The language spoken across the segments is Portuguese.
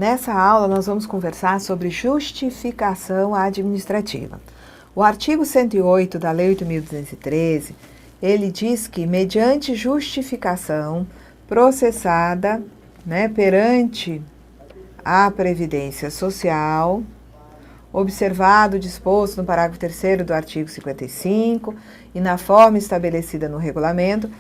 Nessa aula, nós vamos conversar sobre justificação administrativa. O artigo 108 da Lei 8.213, ele diz que, mediante justificação processada, perante a Previdência Social, observado o disposto no parágrafo 3º do artigo 55 e na forma estabelecida no regulamento,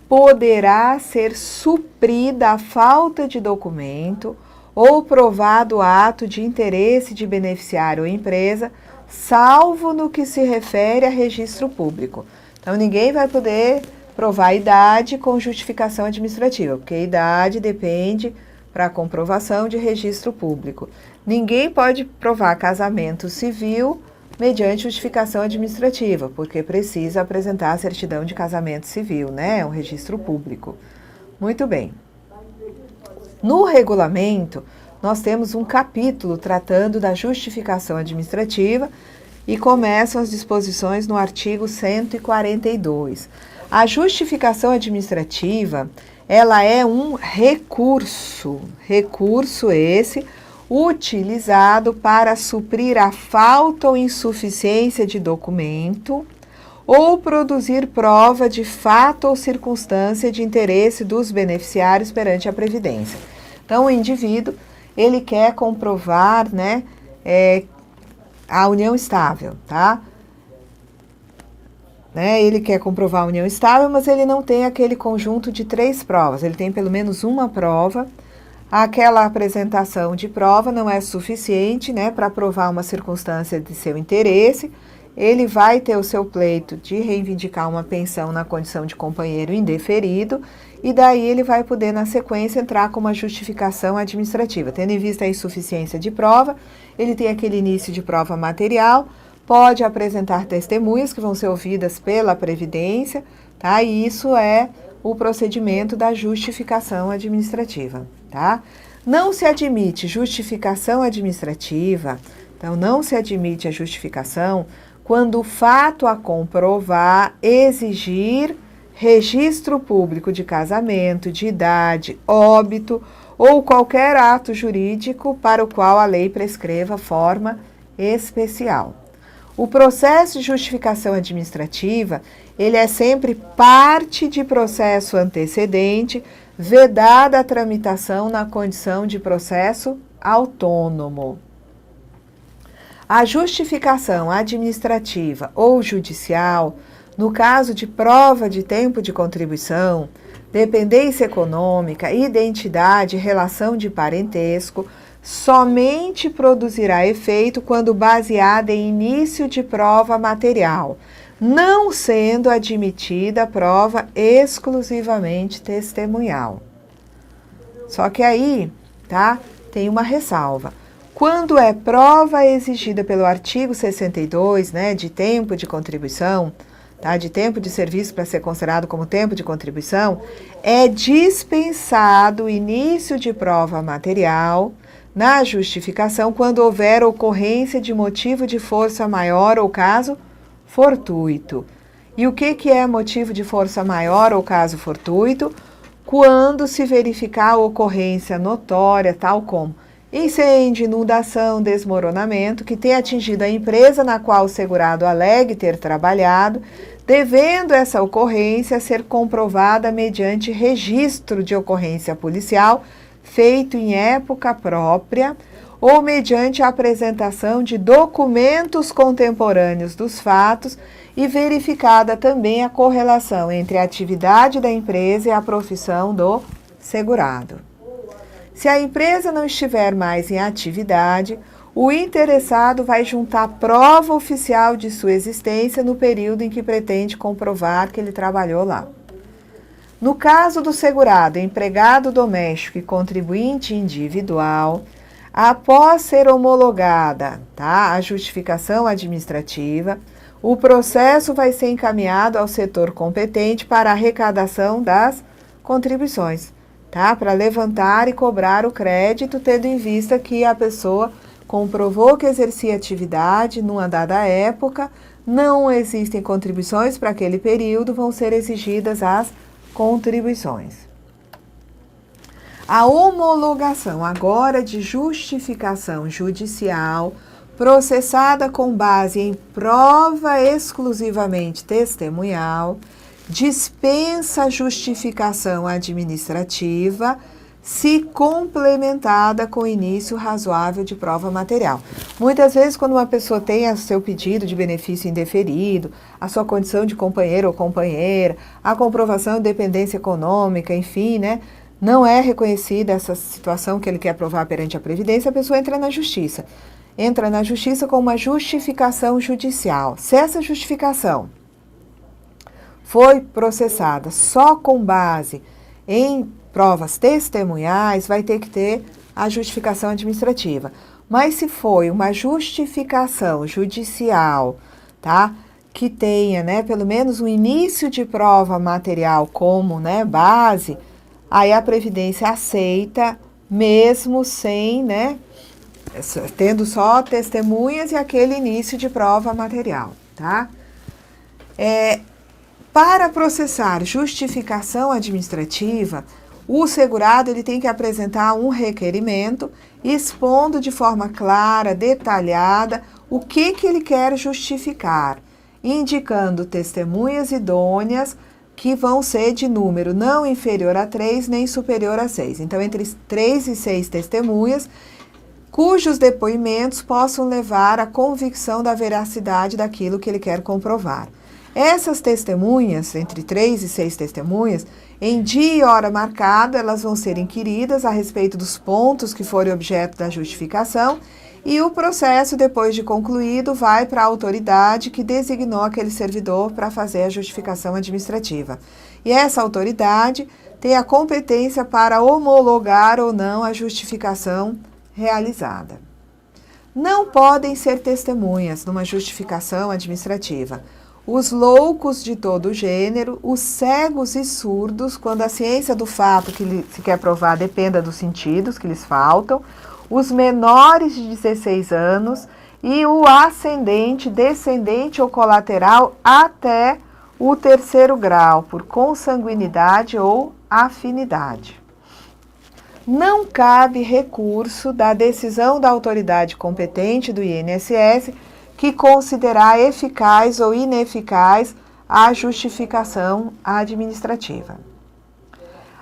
poderá ser suprida a falta de documento ou provado ato de interesse de beneficiário ou empresa, salvo no que se refere a registro público. Então, ninguém vai poder provar idade com justificação administrativa, porque a idade depende para a comprovação de registro público. Ninguém pode provar casamento civil mediante justificação administrativa, porque precisa apresentar a certidão de casamento civil, um registro público. Muito bem. No regulamento, nós temos um capítulo tratando da justificação administrativa e começam as disposições no artigo 142. A justificação administrativa, ela é um recurso esse utilizado para suprir a falta ou insuficiência de documento ou produzir prova de fato ou circunstância de interesse dos beneficiários perante a Previdência. Então, o indivíduo, ele quer comprovar, a união estável, tá? Ele quer comprovar a união estável, mas ele não tem aquele conjunto de 3 provas, ele tem pelo menos uma prova. Aquela apresentação de prova não é suficiente, para provar uma circunstância de seu interesse. Ele vai ter o seu pleito de reivindicar uma pensão na condição de companheiro indeferido e daí ele vai poder, na sequência, entrar com uma justificação administrativa. Tendo em vista a insuficiência de prova, ele tem aquele início de prova material, pode apresentar testemunhas que vão ser ouvidas pela Previdência, tá? E isso é o procedimento da justificação administrativa, tá? Não se admite justificação administrativa, então não se admite a justificação quando o fato a comprovar exigir registro público de casamento, de idade, óbito ou qualquer ato jurídico para o qual a lei prescreva forma especial. O processo de justificação administrativa, ele é sempre parte de processo antecedente, vedada a tramitação na condição de processo autônomo. A justificação administrativa ou judicial, no caso de prova de tempo de contribuição, dependência econômica, identidade, relação de parentesco, somente produzirá efeito quando baseada em início de prova material, não sendo admitida prova exclusivamente testemunhal. Só que aí, tem uma ressalva. Quando é prova exigida pelo artigo 62, de tempo de contribuição, de tempo de serviço para ser considerado como tempo de contribuição, é dispensado o início de prova material na justificação quando houver ocorrência de motivo de força maior ou caso fortuito. E o que é motivo de força maior ou caso fortuito? Quando se verificar a ocorrência notória, tal como incêndio, inundação, desmoronamento, que tenha atingido a empresa na qual o segurado alegue ter trabalhado, devendo essa ocorrência ser comprovada mediante registro de ocorrência policial feito em época própria ou mediante a apresentação de documentos contemporâneos dos fatos e verificada também a correlação entre a atividade da empresa e a profissão do segurado. Se a empresa não estiver mais em atividade, o interessado vai juntar prova oficial de sua existência no período em que pretende comprovar que ele trabalhou lá. No caso do segurado, empregado doméstico e contribuinte individual, após ser homologada a justificação administrativa, o processo vai ser encaminhado ao setor competente para a arrecadação das contribuições, para levantar e cobrar o crédito, tendo em vista que a pessoa comprovou que exercia atividade numa dada época, não existem contribuições para aquele período, vão ser exigidas as contribuições. A homologação agora de justificação judicial processada com base em prova exclusivamente testemunhal dispensa a justificação administrativa se complementada com início razoável de prova material. Muitas vezes, quando uma pessoa tem o seu pedido de benefício indeferido, a sua condição de companheiro ou companheira, a comprovação de dependência econômica, enfim, né, não é reconhecida essa situação que ele quer provar perante a Previdência, a pessoa entra na Justiça. Entra na Justiça com uma justificação judicial. Se essa justificação foi processada só com base em provas testemunhais, vai ter que ter a justificação administrativa. Mas se foi uma justificação judicial, tá, que tenha, né, pelo menos um início de prova material como, né, base, aí a Previdência aceita, mesmo sem, né, tendo só testemunhas e aquele início de prova material, tá? Para processar justificação administrativa, o segurado ele tem que apresentar um requerimento expondo de forma clara, detalhada, o que ele quer justificar, indicando testemunhas idôneas que vão ser de número não inferior a 3 nem superior a 6. Então, entre 3 e 6 testemunhas, cujos depoimentos possam levar à convicção da veracidade daquilo que ele quer comprovar. Essas testemunhas, entre 3 e 6 testemunhas, em dia e hora marcado, elas vão ser inquiridas a respeito dos pontos que forem objeto da justificação e o processo, depois de concluído, vai para a autoridade que designou aquele servidor para fazer a justificação administrativa. E essa autoridade tem a competência para homologar ou não a justificação realizada. Não podem ser testemunhas numa justificação administrativa os loucos de todo gênero, os cegos e surdos, quando a ciência do fato que se quer provar dependa dos sentidos que lhes faltam, os menores de 16 anos e o ascendente, descendente ou colateral até o 3º grau, por consanguinidade ou afinidade. Não cabe recurso da decisão da autoridade competente do INSS que considerar eficaz ou ineficaz a justificação administrativa.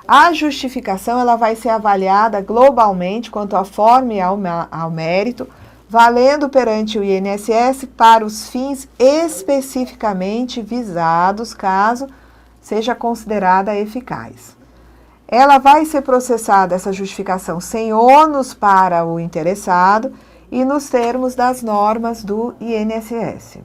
A justificação ela vai ser avaliada globalmente quanto à forma e ao mérito, valendo perante o INSS para os fins especificamente visados, caso seja considerada eficaz. Ela vai ser processada, essa justificação, sem ônus para o interessado, e nos termos das normas do INSS.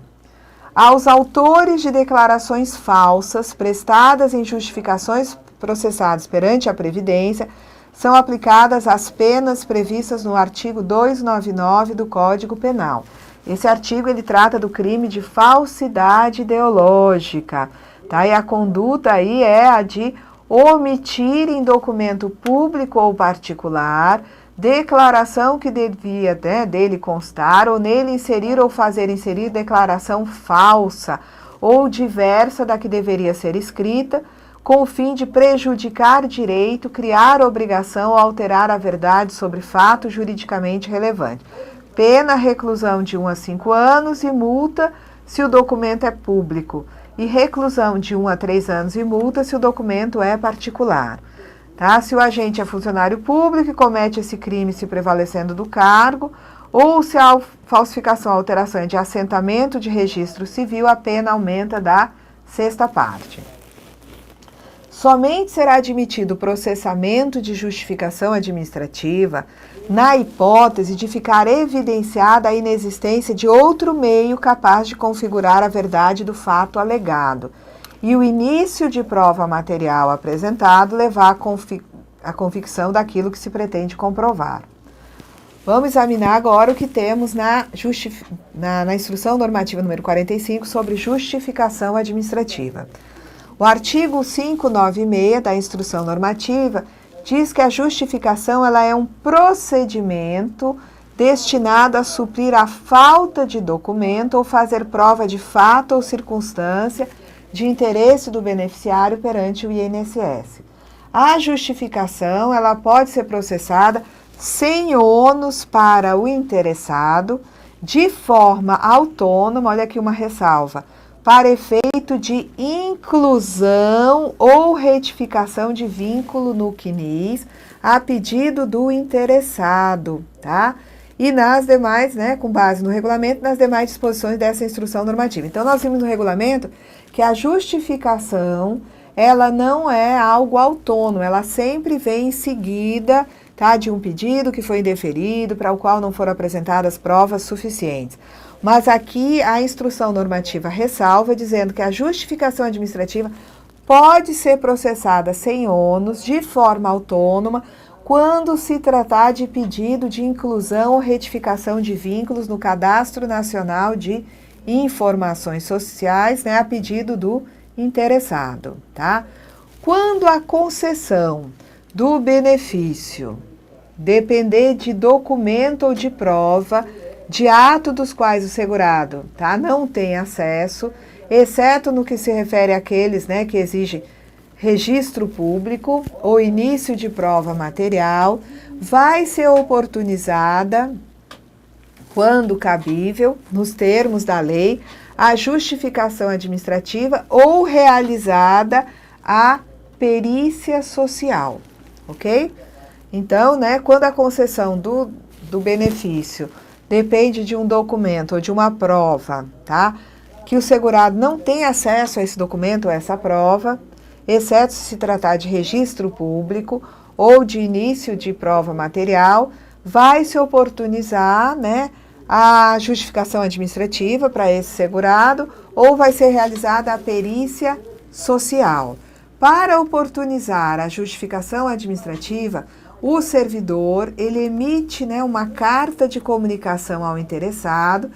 Aos autores de declarações falsas prestadas em justificações processadas perante a Previdência, são aplicadas as penas previstas no artigo 299 do Código Penal. Esse artigo ele trata do crime de falsidade ideológica, tá? E a conduta aí é a de omitir em documento público ou particular declaração que devia, né, dele constar, ou nele inserir ou fazer inserir declaração falsa ou diversa da que deveria ser escrita, com o fim de prejudicar direito, criar obrigação ou alterar a verdade sobre fato juridicamente relevante. Pena, reclusão de 1 a 5 anos e multa se o documento é público, e reclusão de 1 a 3 anos e multa se o documento é particular. Tá? Se o agente é funcionário público e comete esse crime se prevalecendo do cargo, ou se a falsificação ou alteração é de assentamento de registro civil, a pena aumenta da 6ª parte. Somente será admitido o processamento de justificação administrativa na hipótese de ficar evidenciada a inexistência de outro meio capaz de configurar a verdade do fato alegado e o início de prova material apresentado levar à convicção daquilo que se pretende comprovar. Vamos examinar agora o que temos na Instrução Normativa número 45 sobre justificação administrativa. O artigo 596 da Instrução Normativa diz que a justificação ela é um procedimento destinado a suprir a falta de documento ou fazer prova de fato ou circunstância de interesse do beneficiário perante o INSS. A justificação, ela pode ser processada sem ônus para o interessado, de forma autônoma, olha aqui uma ressalva, para efeito de inclusão ou retificação de vínculo no CNIS, a pedido do interessado, tá? E nas demais, né, com base no regulamento, nas demais disposições dessa instrução normativa. Então, nós vimos no regulamento que a justificação, ela não é algo autônomo, ela sempre vem em seguida, tá, de um pedido que foi indeferido, para o qual não foram apresentadas provas suficientes. Mas aqui a instrução normativa ressalva, dizendo que a justificação administrativa pode ser processada sem ônus, de forma autônoma, quando se tratar de pedido de inclusão ou retificação de vínculos no Cadastro Nacional de Informações Sociais, né, a pedido do interessado, tá? Quando a concessão do benefício depender de documento ou de prova, de ato dos quais o segurado, tá, não tem acesso, exceto no que se refere àqueles, né, que exigem registro público ou início de prova material, vai ser oportunizada, quando cabível, nos termos da lei, a justificação administrativa ou realizada a perícia social, ok? Então, né, quando a concessão do benefício depende de um documento ou de uma prova, tá, que o segurado não tem acesso a esse documento ou essa prova, exceto se tratar de registro público ou de início de prova material, vai se oportunizar, né, a justificação administrativa para esse segurado ou vai ser realizada a perícia social. Para oportunizar a justificação administrativa, o servidor, ele emite, né, uma carta de comunicação ao interessado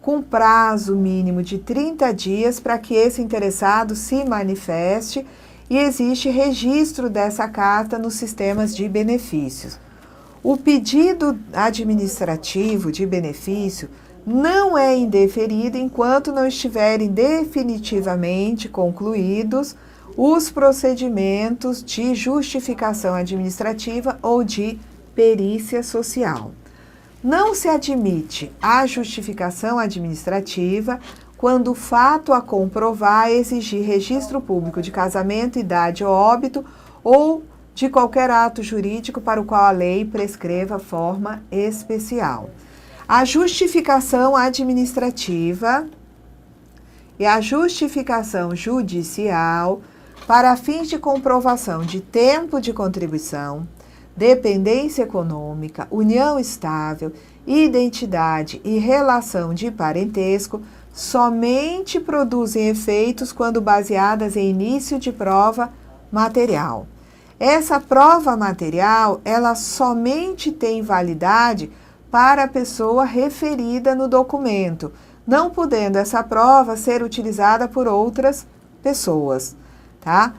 com prazo mínimo de 30 dias para que esse interessado se manifeste e existe registro dessa carta nos sistemas de benefícios. O pedido administrativo de benefício não é indeferido enquanto não estiverem definitivamente concluídos os procedimentos de justificação administrativa ou de perícia social. Não se admite a justificação administrativa quando o fato a comprovar exigir registro público de casamento, idade ou óbito ou de qualquer ato jurídico para o qual a lei prescreva forma especial. A justificação administrativa e a justificação judicial para fins de comprovação de tempo de contribuição, dependência econômica, união estável, identidade e relação de parentesco somente produzem efeitos quando baseadas em início de prova material. Essa prova material, ela somente tem validade para a pessoa referida no documento, não podendo essa prova ser utilizada por outras pessoas, tá?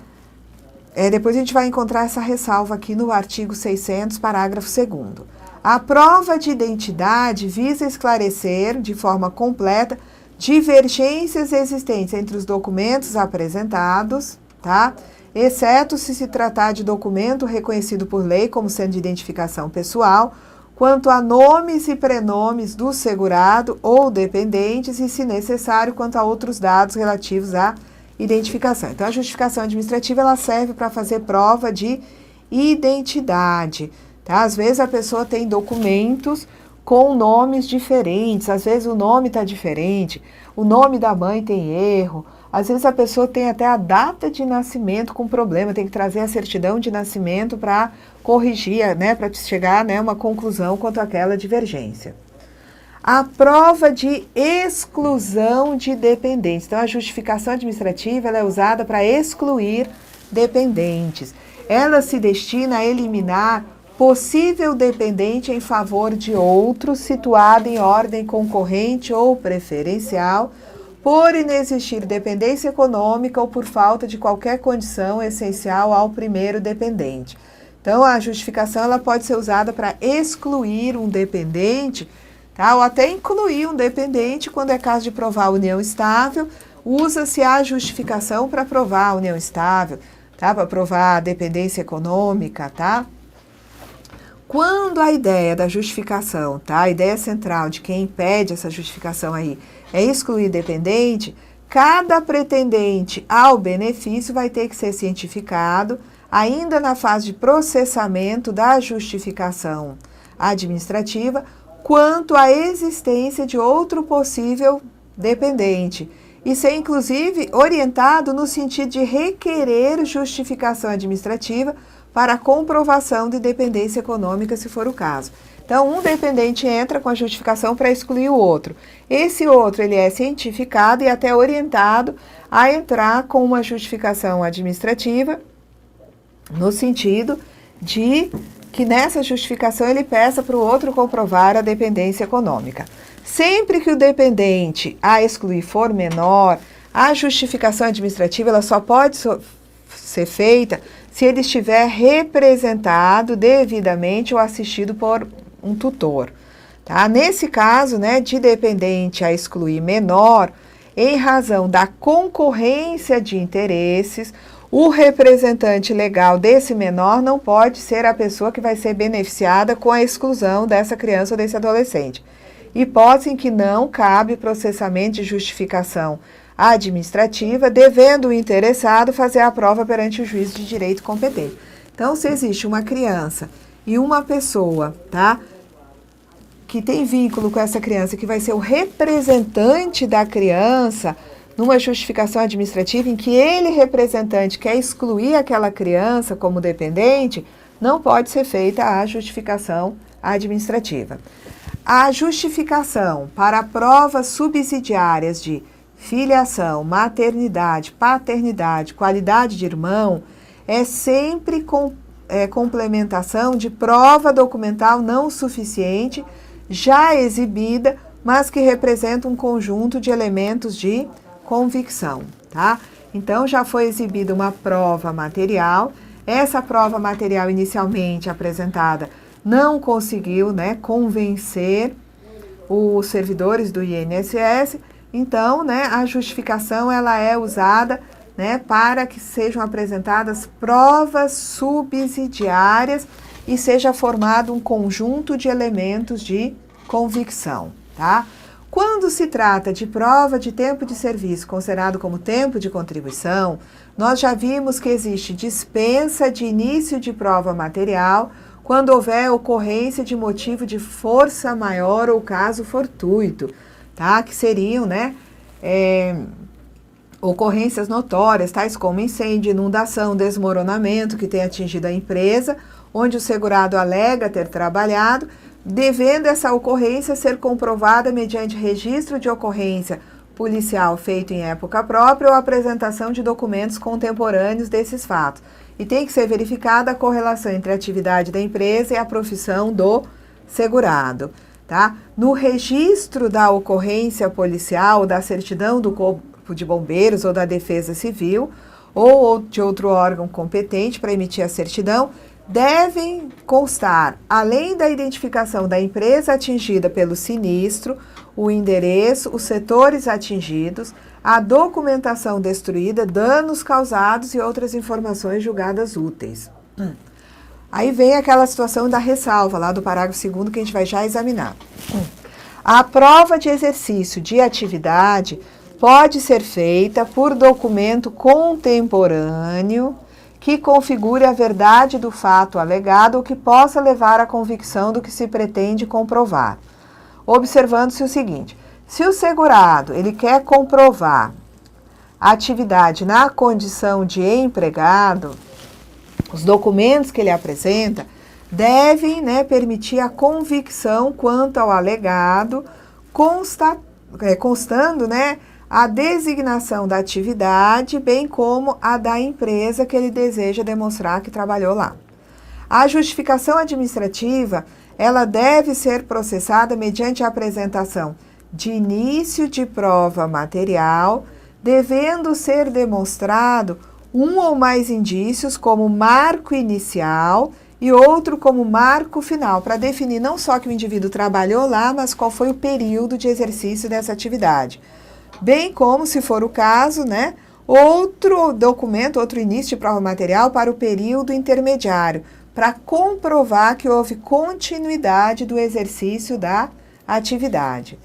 Depois a gente vai encontrar essa ressalva aqui no artigo 600, parágrafo 2º. A prova de identidade visa esclarecer, de forma completa, divergências existentes entre os documentos apresentados, tá? Exceto se tratar de documento reconhecido por lei como sendo de identificação pessoal, quanto a nomes e prenomes do segurado ou dependentes e, se necessário, quanto a outros dados relativos à identificação. Então, a justificação administrativa, ela serve para fazer prova de identidade, tá? Às vezes a pessoa tem documentos com nomes diferentes, às vezes o nome está diferente, o nome da mãe tem erro, às vezes a pessoa tem até a data de nascimento com problema, tem que trazer a certidão de nascimento para corrigir, né, para chegar, né, a uma conclusão quanto àquela divergência. A prova de exclusão de dependentes. Então, a justificação administrativa ela é usada para excluir dependentes. Ela se destina a eliminar possível dependente em favor de outro situado em ordem concorrente ou preferencial, por inexistir dependência econômica ou por falta de qualquer condição essencial ao primeiro dependente. Então, a justificação ela pode ser usada para excluir um dependente, tá? Ou até incluir um dependente quando é caso de provar a união estável, usa-se a justificação para provar a união estável. tá? Para provar a dependência econômica, tá? Quando a ideia da justificação, tá? A ideia central de quem pede essa justificação aí é excluir dependente, cada pretendente ao benefício vai ter que ser cientificado, ainda na fase de processamento da justificação administrativa, quanto à existência de outro possível dependente, e ser, inclusive, orientado no sentido de requerer justificação administrativa para a comprovação de dependência econômica, se for o caso. Então, um dependente entra com a justificação para excluir o outro. Esse outro, ele é cientificado e até orientado a entrar com uma justificação administrativa, no sentido de que nessa justificação ele peça para o outro comprovar a dependência econômica. Sempre que o dependente a excluir for menor, a justificação administrativa ela só pode ser feita se ele estiver representado devidamente ou assistido por um tutor. Tá? Nesse caso, né, de dependente a excluir menor, em razão da concorrência de interesses, o representante legal desse menor não pode ser a pessoa que vai ser beneficiada com a exclusão dessa criança ou desse adolescente. Hipótese em que não cabe processamento de justificação administrativa, devendo o interessado fazer a prova perante o juiz de direito competente. Então, se existe uma criança e uma pessoa, tá, que tem vínculo com essa criança, que vai ser o representante da criança, numa justificação administrativa em que ele, representante, quer excluir aquela criança como dependente, não pode ser feita a justificação administrativa. A justificação para provas subsidiárias de filiação, maternidade, paternidade, qualidade de irmão, é sempre complementação de prova documental não suficiente, já exibida, mas que representa um conjunto de elementos de convicção, tá? Então, já foi exibida uma prova material. Essa prova material inicialmente apresentada não conseguiu, né, convencer os servidores do INSS. Então, né, a justificação ela é usada, né, para que sejam apresentadas provas subsidiárias e seja formado um conjunto de elementos de convicção, tá? Quando se trata de prova de tempo de serviço considerado como tempo de contribuição, nós já vimos que existe dispensa de início de prova material quando houver ocorrência de motivo de força maior ou caso fortuito, tá? Que seriam, né, ocorrências notórias, tais como incêndio, inundação, desmoronamento que tem atingido a empresa, onde o segurado alega ter trabalhado, devendo essa ocorrência ser comprovada mediante registro de ocorrência policial feito em época própria ou apresentação de documentos contemporâneos desses fatos. E tem que ser verificada a correlação entre a atividade da empresa e a profissão do segurado. Tá? No registro da ocorrência policial, da certidão do Corpo de Bombeiros ou da Defesa Civil, ou de outro órgão competente para emitir a certidão, devem constar, além da identificação da empresa atingida pelo sinistro, o endereço, os setores atingidos, a documentação destruída, danos causados e outras informações julgadas úteis. Aí vem aquela situação da ressalva, lá do parágrafo 2º, que a gente vai já examinar. A prova de exercício de atividade pode ser feita por documento contemporâneo que configure a verdade do fato alegado ou que possa levar à convicção do que se pretende comprovar. Observando-se o seguinte: se o segurado ele quer comprovar a atividade na condição de empregado, os documentos que ele apresenta devem, né, permitir a convicção quanto ao alegado, constando, né, a designação da atividade, bem como a da empresa que ele deseja demonstrar que trabalhou lá. A justificação administrativa, ela deve ser processada mediante a apresentação de início de prova material, devendo ser demonstrado um ou mais indícios como marco inicial e outro como marco final, para definir não só que o indivíduo trabalhou lá, mas qual foi o período de exercício dessa atividade. Bem como, se for o caso, né, Outro documento, outro início de prova material para o período intermediário, para comprovar que houve continuidade do exercício da atividade.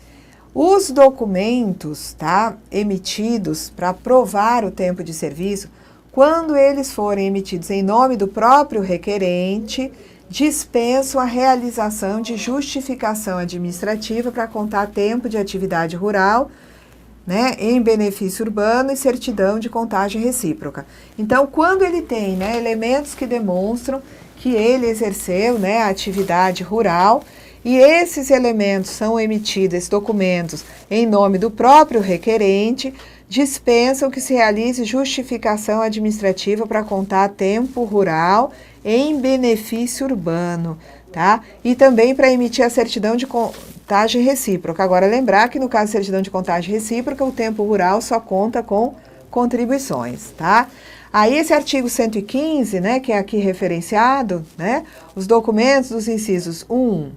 Os documentos, tá, emitidos para provar o tempo de serviço, quando eles forem emitidos em nome do próprio requerente, dispensam a realização de justificação administrativa para contar tempo de atividade rural, né, em benefício urbano e certidão de contagem recíproca. Então, quando ele tem, né, elementos que demonstram que ele exerceu, né, a atividade rural, e esses elementos são emitidos, esses documentos, em nome do próprio requerente, dispensam que se realize justificação administrativa para contar tempo rural em benefício urbano, tá? E também para emitir a certidão de contagem recíproca. Agora, lembrar que no caso de certidão de contagem recíproca, o tempo rural só conta com contribuições, tá? Aí esse artigo 115, né, que é aqui referenciado, né, os documentos dos incisos 1,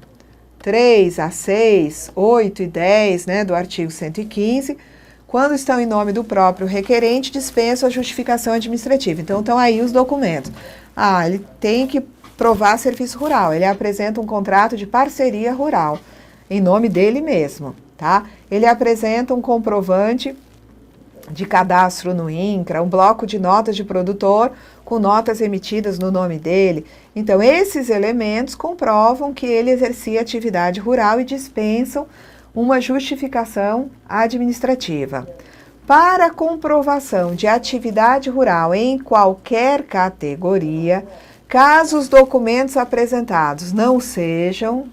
3 a 6, 8 e 10, né, do artigo 115, quando estão em nome do próprio requerente, dispensam a justificação administrativa. Então, estão aí os documentos. Ah, ele tem que provar serviço rural, ele apresenta um contrato de parceria rural, em nome dele mesmo, tá? Ele apresenta um comprovante de cadastro no INCRA, um bloco de notas de produtor com notas emitidas no nome dele. Então, esses elementos comprovam que ele exercia atividade rural e dispensam uma justificação administrativa. Para comprovação de atividade rural em qualquer categoria, caso os documentos apresentados não sejam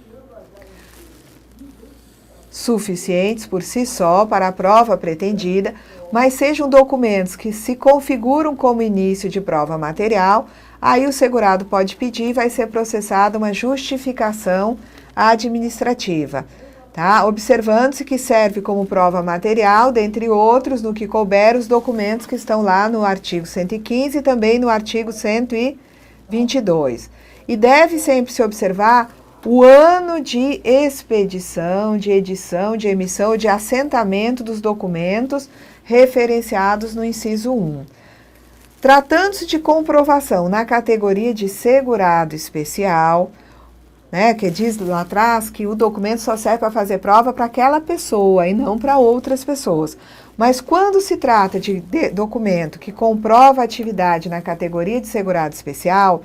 suficientes por si só para a prova pretendida, mas sejam documentos que se configuram como início de prova material, aí o segurado pode pedir e vai ser processada uma justificação administrativa, tá? Observando-se que serve como prova material, dentre outros, no que couber os documentos que estão lá no artigo 115 e também no artigo 122. E deve sempre se observar o ano de expedição, de edição, de emissão, de assentamento dos documentos referenciados no inciso 1. Tratando-se de comprovação na categoria de segurado especial, né, que diz lá atrás que o documento só serve para fazer prova para aquela pessoa e não para outras pessoas. Mas quando se trata de documento que comprova a atividade na categoria de segurado especial,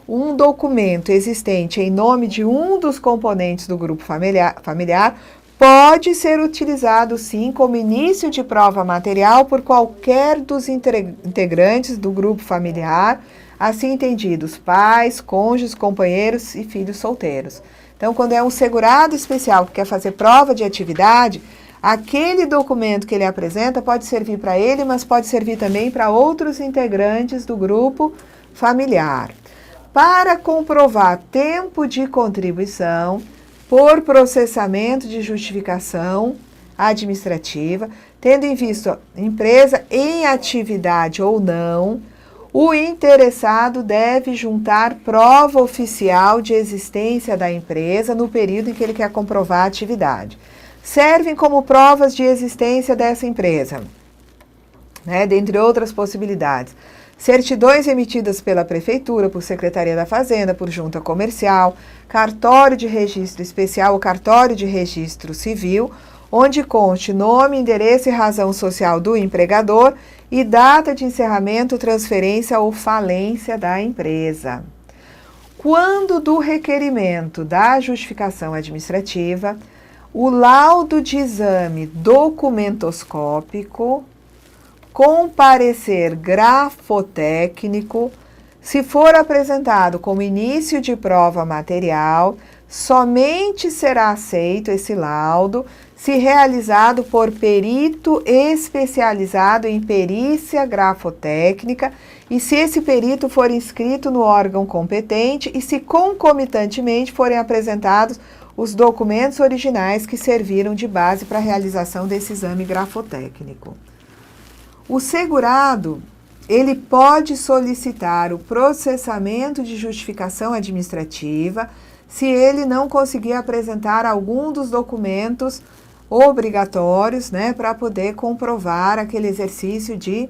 um documento existente em nome de um dos componentes do grupo familiar pode ser utilizado, sim, como início de prova material por qualquer dos integrantes do grupo familiar, assim entendidos pais, cônjuges, companheiros e filhos solteiros. Então, quando é um segurado especial que quer fazer prova de atividade, aquele documento que ele apresenta pode servir para ele, mas pode servir também para outros integrantes do grupo familiar. Para comprovar tempo de contribuição por processamento de justificação administrativa, tendo em vista empresa em atividade ou não, o interessado deve juntar prova oficial de existência da empresa no período em que ele quer comprovar a atividade. Servem como provas de existência dessa empresa, né, dentre outras possibilidades. Certidões emitidas pela Prefeitura, por Secretaria da Fazenda, por Junta Comercial, cartório de registro especial ou cartório de registro civil, onde conste nome, endereço e razão social do empregador e data de encerramento, transferência ou falência da empresa. Quando do requerimento da justificação administrativa, o laudo de exame documentoscópico, com parecer grafotécnico, se for apresentado como início de prova material, somente será aceito esse laudo se realizado por perito especializado em perícia grafotécnica e se esse perito for inscrito no órgão competente e se concomitantemente forem apresentados os documentos originais que serviram de base para a realização desse exame grafotécnico. O segurado, ele pode solicitar o processamento de justificação administrativa se ele não conseguir apresentar algum dos documentos obrigatórios, né, para poder comprovar aquele exercício de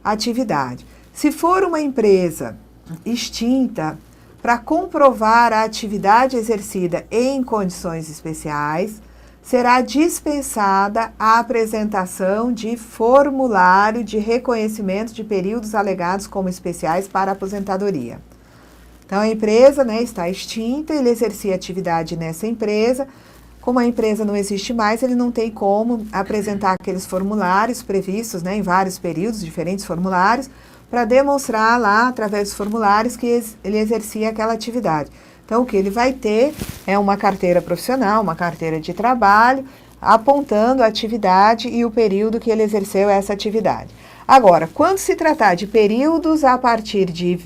atividade. Se for uma empresa extinta, para comprovar a atividade exercida em condições especiais, será dispensada a apresentação de formulário de reconhecimento de períodos alegados como especiais para aposentadoria. Então, a empresa, né, está extinta, ele exercia atividade nessa empresa. Como a empresa não existe mais, ele não tem como apresentar aqueles formulários previstos, né, em vários períodos, diferentes formulários, para demonstrar lá, através dos formulários, que ele exercia aquela atividade. Então, o que ele vai ter é uma carteira profissional, uma carteira de trabalho, apontando a atividade e o período que ele exerceu essa atividade. Agora, quando se tratar de períodos a partir de,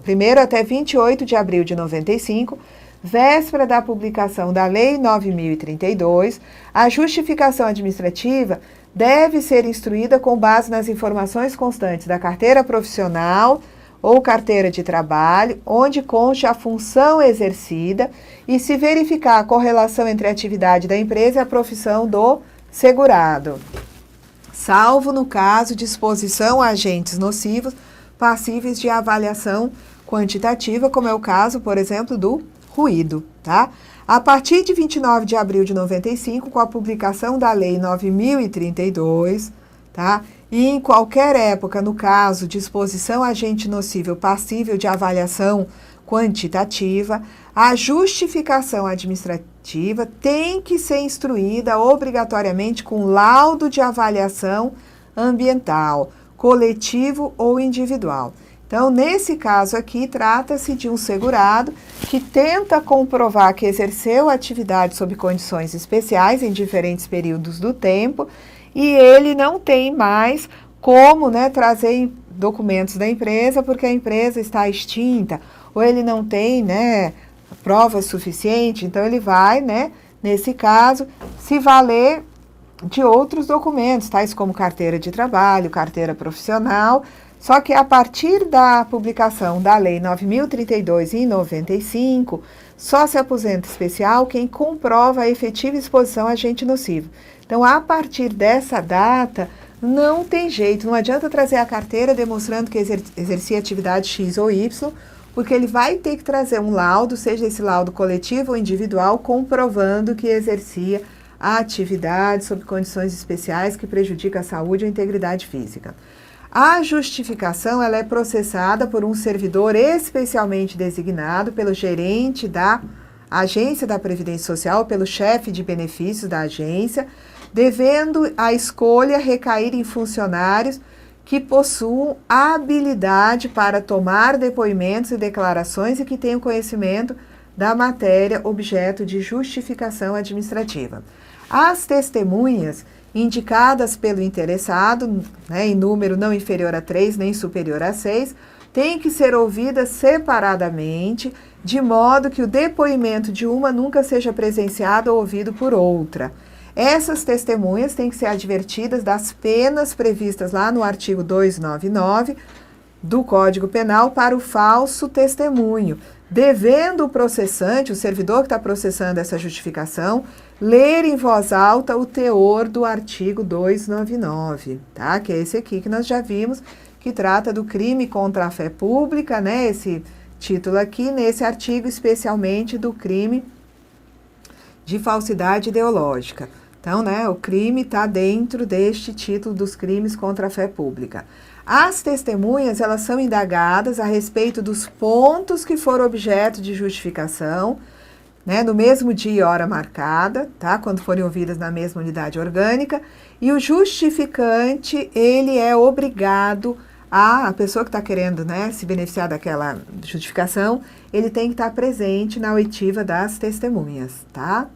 primeiro até 28 de abril de 95, véspera da publicação da Lei 9.032, a justificação administrativa deve ser instruída com base nas informações constantes da carteira profissional ou carteira de trabalho, onde conste a função exercida e se verificar a correlação entre a atividade da empresa e a profissão do segurado, salvo no caso de exposição a agentes nocivos passíveis de avaliação quantitativa, como é o caso, por exemplo, do ruído, tá? A partir de 29 de abril de 95, com a publicação da Lei 9.032, tá? E em qualquer época, no caso de exposição a agente nocível passível de avaliação quantitativa, a justificação administrativa tem que ser instruída obrigatoriamente com laudo de avaliação ambiental, coletivo ou individual. Então, nesse caso aqui, trata-se de um segurado que tenta comprovar que exerceu atividade sob condições especiais em diferentes períodos do tempo e ele não tem mais como, né, trazer documentos da empresa porque a empresa está extinta ou ele não tem, né, provas suficientes. Então, ele vai, né, nesse caso, se valer de outros documentos, tais como carteira de trabalho, carteira profissional. Só que a partir da publicação da Lei 9.032 em 95, só se aposenta especial quem comprova a efetiva exposição a agente nocivo. Então, a partir dessa data, não tem jeito, não adianta trazer a carteira demonstrando que exercia atividade X ou Y, porque ele vai ter que trazer um laudo, seja esse laudo coletivo ou individual, comprovando que exercia a atividade sob condições especiais que prejudicam a saúde ou a integridade física. A justificação ela é processada por um servidor especialmente designado pelo gerente da agência da Previdência Social, pelo chefe de benefícios da agência, devendo a escolha recair em funcionários que possuam habilidade para tomar depoimentos e declarações e que tenham conhecimento da matéria objeto de justificação administrativa. As testemunhas indicadas pelo interessado, né, em número não inferior a 3 nem superior a 6, têm que ser ouvidas separadamente, de modo que o depoimento de uma nunca seja presenciado ou ouvido por outra. Essas testemunhas têm que ser advertidas das penas previstas lá no artigo 299 do Código Penal para o falso testemunho, devendo o processante, o servidor que está processando essa justificação, ler em voz alta o teor do artigo 299, tá? Que é esse aqui que nós já vimos, que trata do crime contra a fé pública, né? Esse título aqui, nesse artigo especialmente do crime de falsidade ideológica. Então, né, o crime está dentro deste título dos crimes contra a fé pública. As testemunhas, elas são indagadas a respeito dos pontos que foram objeto de justificação, né, no mesmo dia e hora marcada, tá, quando forem ouvidas na mesma unidade orgânica, e o justificante, ele é obrigado a pessoa que está querendo, né, se beneficiar daquela justificação, ele tem que estar presente na oitiva das testemunhas, tá?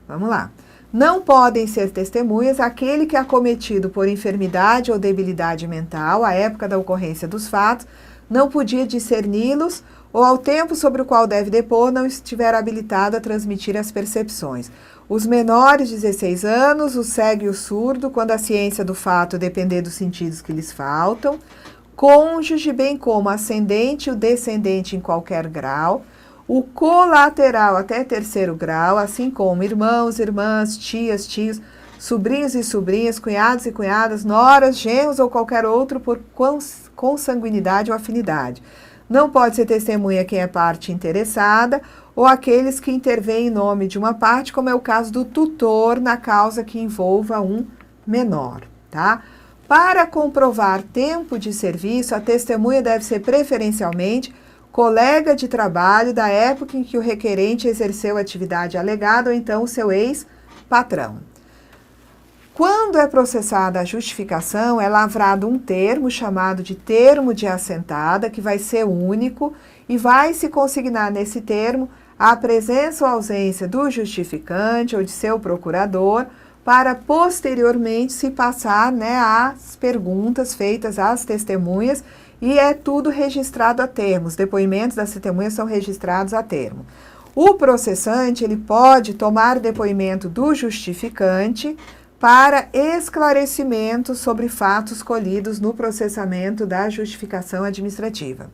Vamos lá. Não podem ser testemunhas aquele que é acometido por enfermidade ou debilidade mental à época da ocorrência dos fatos, não podia discerni-los ou ao tempo sobre o qual deve depor não estiver habilitado a transmitir as percepções. Os menores de 16 anos, o cego e o surdo, quando a ciência do fato depender dos sentidos que lhes faltam, cônjuge, bem como ascendente e o descendente em qualquer grau, o colateral até terceiro grau, assim como irmãos, irmãs, tias, tios, sobrinhos e sobrinhas, cunhados e cunhadas, noras, genros ou qualquer outro por consanguinidade ou afinidade. Não pode ser testemunha quem é parte interessada ou aqueles que intervêm em nome de uma parte, como é o caso do tutor na causa que envolva um menor, tá? Para comprovar tempo de serviço, a testemunha deve ser preferencialmente colega de trabalho da época em que o requerente exerceu a atividade alegada ou então o seu ex-patrão. Quando é processada a justificação, é lavrado um termo chamado de termo de assentada, que vai ser único e vai se consignar nesse termo a presença ou ausência do justificante ou de seu procurador, para posteriormente se passar, né, às perguntas feitas às testemunhas, e é tudo registrado a termo. Os depoimentos das testemunhas são registrados a termo. O processante, ele pode tomar depoimento do justificante para esclarecimento sobre fatos colhidos no processamento da justificação administrativa.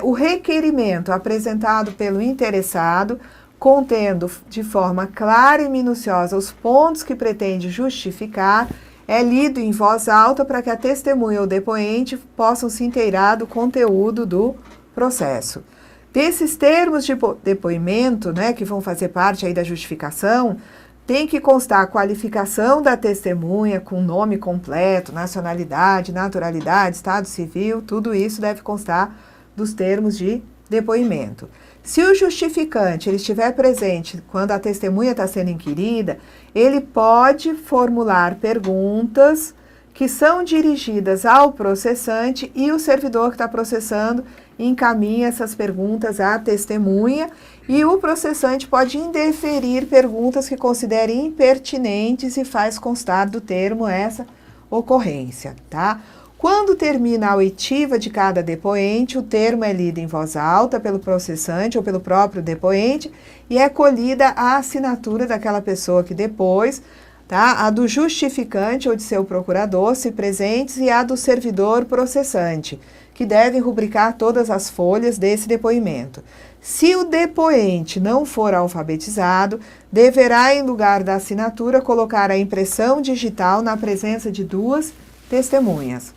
O requerimento apresentado pelo interessado, contendo de forma clara e minuciosa os pontos que pretende justificar, é lido em voz alta para que a testemunha ou depoente possam se inteirar do conteúdo do processo. Desses termos de depoimento, né, que vão fazer parte aí da justificação, tem que constar a qualificação da testemunha com nome completo, nacionalidade, naturalidade, estado civil, tudo isso deve constar dos termos de depoimento. Se o justificante ele estiver presente quando a testemunha está sendo inquirida, ele pode formular perguntas que são dirigidas ao processante e o servidor que está processando encaminha essas perguntas à testemunha e o processante pode indeferir perguntas que considere impertinentes e faz constar do termo essa ocorrência, tá? Quando termina a oitiva de cada depoente, o termo é lido em voz alta pelo processante ou pelo próprio depoente e é colhida a assinatura daquela pessoa que depois, tá? A do justificante ou de seu procurador, se presentes, e a do servidor processante, que devem rubricar todas as folhas desse depoimento. Se o depoente não for alfabetizado, deverá, em lugar da assinatura, colocar a impressão digital na presença de duas testemunhas.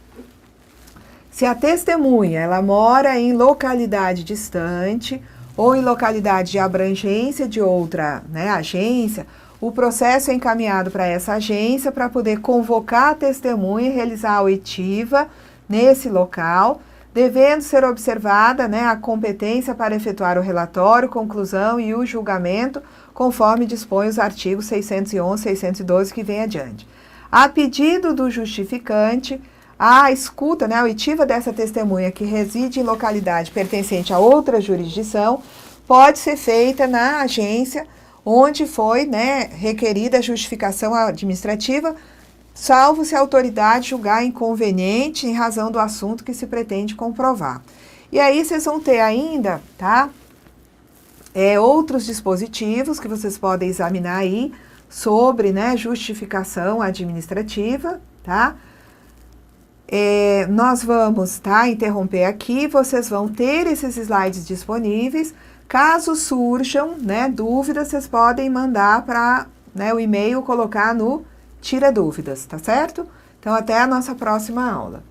Se a testemunha ela mora em localidade distante ou em localidade de abrangência de outra, né, agência, o processo é encaminhado para essa agência para poder convocar a testemunha e realizar a oitiva nesse local, devendo ser observada, né, a competência para efetuar o relatório, conclusão e o julgamento, conforme dispõe os artigos 611 e 612 que vem adiante. A pedido do justificante, a escuta, né, a oitiva dessa testemunha que reside em localidade pertencente a outra jurisdição pode ser feita na agência onde foi, né, requerida a justificação administrativa, salvo se a autoridade julgar inconveniente em razão do assunto que se pretende comprovar. E aí vocês vão ter ainda, tá, outros dispositivos que vocês podem examinar aí sobre, né, justificação administrativa, tá? Nós vamos, tá, interromper aqui, vocês vão ter esses slides disponíveis. Caso surjam, né, dúvidas, vocês podem mandar para, né, o e-mail, colocar no Tira Dúvidas, tá certo? Então, até a nossa próxima aula.